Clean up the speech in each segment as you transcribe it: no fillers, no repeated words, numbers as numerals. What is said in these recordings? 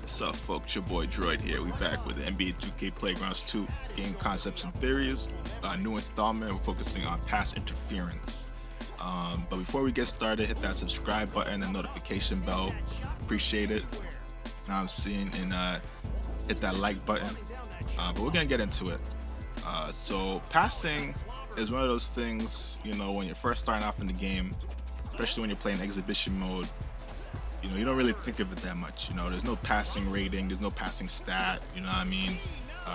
What's up, folks? Your boy Droid here. We back with the NBA 2K Playgrounds 2 game concepts and theories. New installment. We're focusing on pass interference. But before we get started, hit that subscribe button and notification bell. Appreciate it. I'm seeing and hit that like button. But we're gonna get into it. So passing is one of those things, you know, when you're first starting off in the game, especially when you're playing exhibition mode. You know, you don't really think of it that much. You know, there's no passing rating, there's no passing stat. You know what I mean?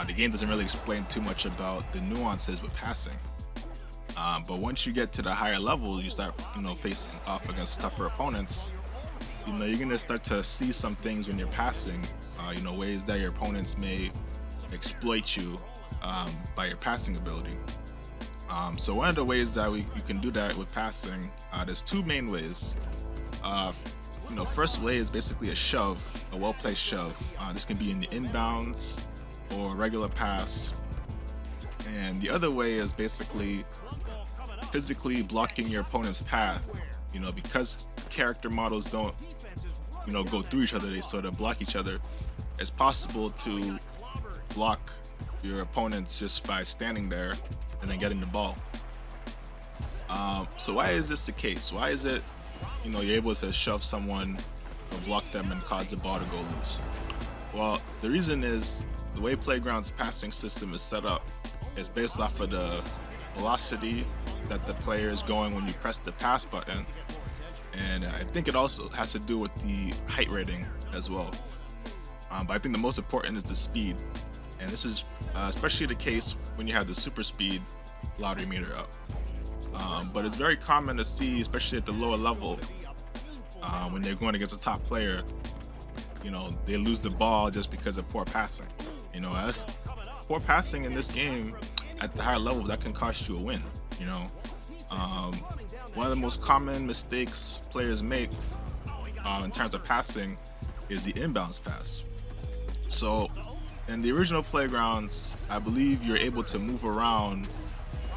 The game doesn't really explain too much about the nuances with passing. But once you get to the higher level, you start, you know, facing off against tougher opponents. You know, you're gonna start to see some things when you're passing. You know, ways that your opponents may exploit you by your passing ability. So one of the ways that you can do that with passing, there's two main ways. You know, first way is basically a shove, a well-placed shove. This can be in the inbounds or regular pass. And the other way is basically physically blocking your opponent's path. You know, because character models don't, you know, go through each other, they sort of block each other. It's possible to block your opponents just by standing there and then getting the ball. So why is this the case? Why is it, you know, you're able to shove someone or block them and cause the ball to go loose? Well, the reason is the way Playground's passing system is set up is based off of the velocity that the player is going when you press the pass button, and I think it also has to do with the height rating as well. But I think the most important is the speed, and this is especially the case when you have the super speed lottery meter up. But it's very common to see, especially at the lower level, when they're going against a top player, you know, they lose the ball just because of poor passing. You know, that's poor passing in this game at the higher level that can cost you a win. You know, one of the most common mistakes players make in terms of passing is the inbounds pass. So in the original Playgrounds, I believe you're able to move around,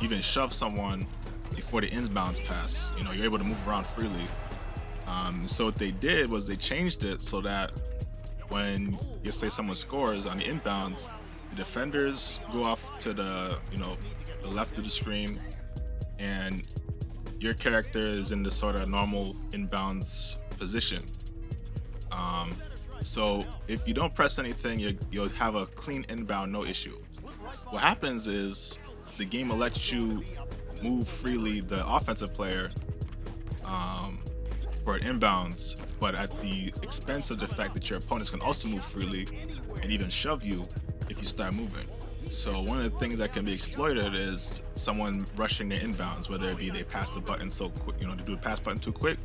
even shove someone before the inbounds pass. You know, you're able to move around freely. So what they did was they changed it so that when you say someone scores on the inbounds, the defenders go off to the, you know, the left of the screen, and your character is in the sort of normal inbounds position. So if you don't press anything, you'll have a clean inbound, no issue. What happens is the game will let you move freely, the offensive player, for inbounds, but at the expense of the fact that your opponents can also move freely and even shove you if you start moving. So one of the things that can be exploited is someone rushing their inbounds, whether it be they pass the button so quick, you know, they do the pass button too quick,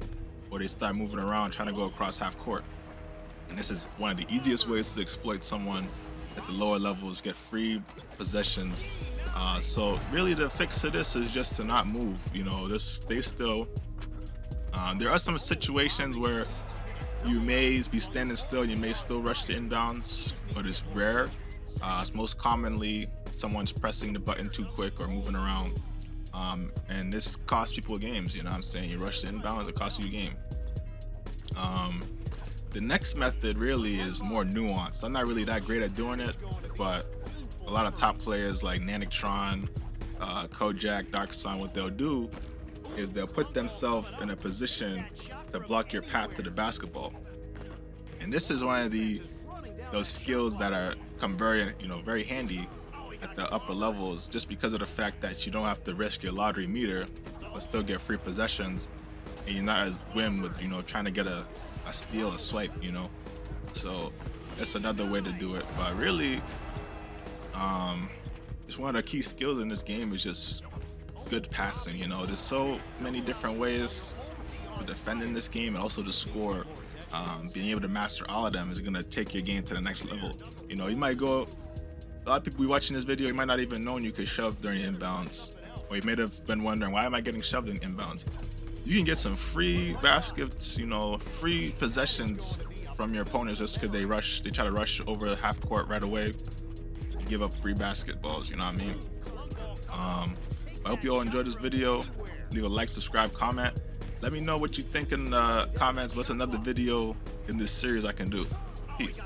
or they start moving around trying to go across half court. And this is one of the easiest ways to exploit someone at the lower levels, get free possessions. So really the fix to this is just to not move. You know, just stay still. There are some situations where you may be standing still, you may still rush the inbounds, but it's rare. It's most commonly someone's pressing the button too quick or moving around. And this costs people games, you know what I'm saying? You rush the inbounds, it costs you a game. The next method really is more nuanced. I'm not really that great at doing it, but a lot of top players like Nanictron, Kojak, Darksun, what they'll do is they'll put themselves in a position to block your path to the basketball. And this is one of those skills that come very, you know, very handy at the upper levels, just because of the fact that you don't have to risk your lottery meter but still get free possessions, and you're not as whim with, you know, trying to get a steal, a swipe, you know. So that's another way to do it. But really, it's one of the key skills in this game is just good passing. You know, there's so many different ways to defend in this game and also to score. Being able to master all of them is gonna take your game to the next level. You know, you might go, a lot of people watching this video, you might not even know you could shove during inbounds, or you may have been wondering, why am I getting shoved in inbounds? You can get some free baskets, you know, free possessions from your opponents just because they try to rush over half court right away and give up free basketballs, you know what I mean? I hope you all enjoyed this video. Leave a like, subscribe, comment. Let me know what you think in the comments. What's another video in this series I can do? Peace.